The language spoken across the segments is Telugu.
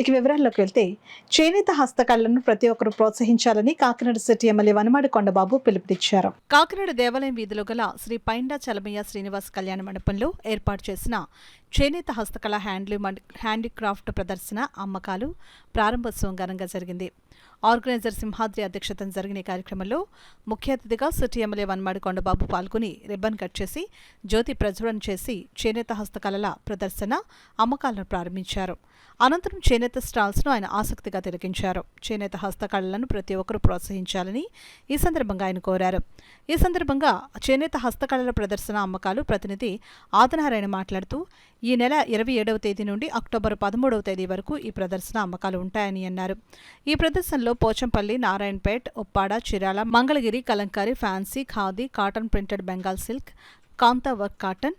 ఇక వివరాల్లోకి వెళ్తే చేనేత హస్తకళలను ప్రతి ఒక్కరూ ప్రోత్సహించాలని కాకినాడ సిటీ ఎమ్మెల్యే వనమాడి కొండబాబు పిలుపునిచ్చారు. కాకినాడ దేవాలయం వీధిలో గల శ్రీ పైండా చలమయ్య శ్రీనివాస్ కళ్యాణ మండపంలో ఏర్పాటు చేసిన చేనేత హస్తకళ హ్యాండీక్రాఫ్ట్ ప్రదర్శన అమ్మకాలు ప్రారంభోత్సవం ఘనంగా జరిగింది. ఆర్గనైజర్ సింహాద్రి అధ్యక్షతన జరిగిన ఈ కార్యక్రమంలో ముఖ్య అతిథిగా సిటీ ఎమ్మెల్యే వనమాడి కొండబాబు పాల్గొని రిబ్బన్ కట్ చేసి జ్యోతి ప్రజ్వలన చేసి చేనేత హస్తకళల ప్రదర్శన అమ్మకాలను ప్రారంభించారు. అనంతరం చేనేత స్టాల్స్ను ఆయన ఆసక్తిగా తిలకించారు. చేనేత హస్తకళలను ప్రతి ఒక్కరూ ప్రోత్సహించాలని ఈ సందర్భంగా ఆయన కోరారు. ఈ సందర్భంగా చేనేత హస్తకళల ప్రదర్శన అమ్మకాలు ప్రతినిధి ఆదినారాయణ మాట్లాడుతూ ఈ నెల 27వ తేదీ నుండి అక్టోబర్ 13వ తేదీ వరకు ఈ ప్రదర్శన అమ్మకాలు ఉంటాయని అన్నారు. ఈ ప్రదర్శనలో Pochampally, Narayanpet, Uppada, Chirala, Mangalagiri, kalamkari, fancy, khadi, cotton printed Bengal silk, kantha work cotton,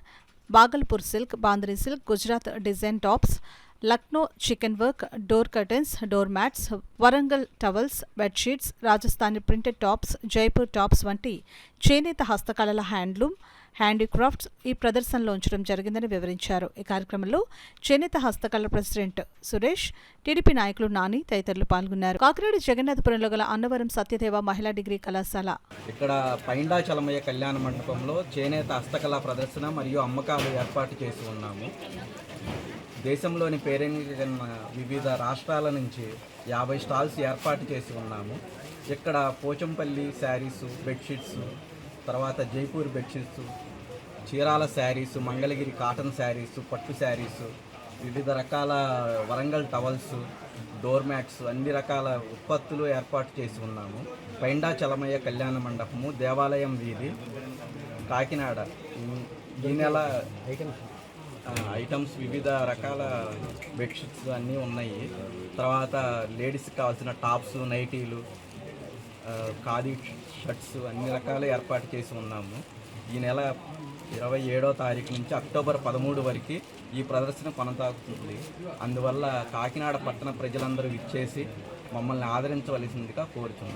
Bhagalpur silk, బాంద్రీ silk, Gujarat design tops, Lucknow chikan work, door curtains, door mats, Warangal towels, bedsheets, Rajasthani printed tops, Jaipur tops వంటి చేనేత హస్తకళల హ్యాండీక్రాఫ్ట్స్ ఈ ప్రదర్శనలో ఉంచడం జరిగిందని వివరించారు. ఈ కార్యక్రమంలో చేనేత హస్తకళల ప్రెసిడెంట్ సురేష్, టీడీపీ నాయకులు నాని తదితరులు పాల్గొన్నారు. కాకినాడ జగన్నాథపురంలో గల అన్నవరం సత్యదేవ మహిళా డిగ్రీ కళాశాల ఇక్కడ పైండా చలమయ్య కళ్యాణ మండపంలో చేనేత హస్తకళా ప్రదర్శన మరియు అమ్మకాలు ఏర్పాటు చేసి ఉన్నాము. దేశంలోని పేరెన్నికైన వివిధ రాష్ట్రాల నుంచి 50 స్టాల్స్ ఏర్పాటు చేసి ఉన్నాము. ఇక్కడ పోచంపల్లి శారీసు, బెడ్షీట్స్, తర్వాత జైపూర్ బెడ్షీట్స్, చీరాల శారీసు, మంగళగిరి కాటన్ శారీసు, పట్టు శారీసు, వివిధ రకాల వరంగల్ టవల్స్, డోర్ మ్యాట్స్, అన్ని రకాల ఉత్పత్తులు ఏర్పాటు చేసి ఉన్నాము. పైండా చలమయ్య కళ్యాణ మండపము, దేవాలయం వీధి, కాకినాడ. ఈ నెల ఐటమ్స్ వివిధ రకాల బెడ్షీట్స్ అన్నీ ఉన్నాయి. తర్వాత లేడీస్కి కావాల్సిన టాప్స్, నైటీలు, ఖాదీ షర్ట్స్ అన్ని రకాలు ఏర్పాటు చేసి ఉన్నాము. ఈ నెల 27వ తారీఖు నుంచి అక్టోబర్ 13 వరకు ఈ ప్రదర్శన కొనసాగుతుంది. అందువల్ల కాకినాడ పట్టణ ప్రజలందరూ ఇచ్చేసి మమ్మల్ని ఆదరించవలసిందిగా కోరుతున్నాం.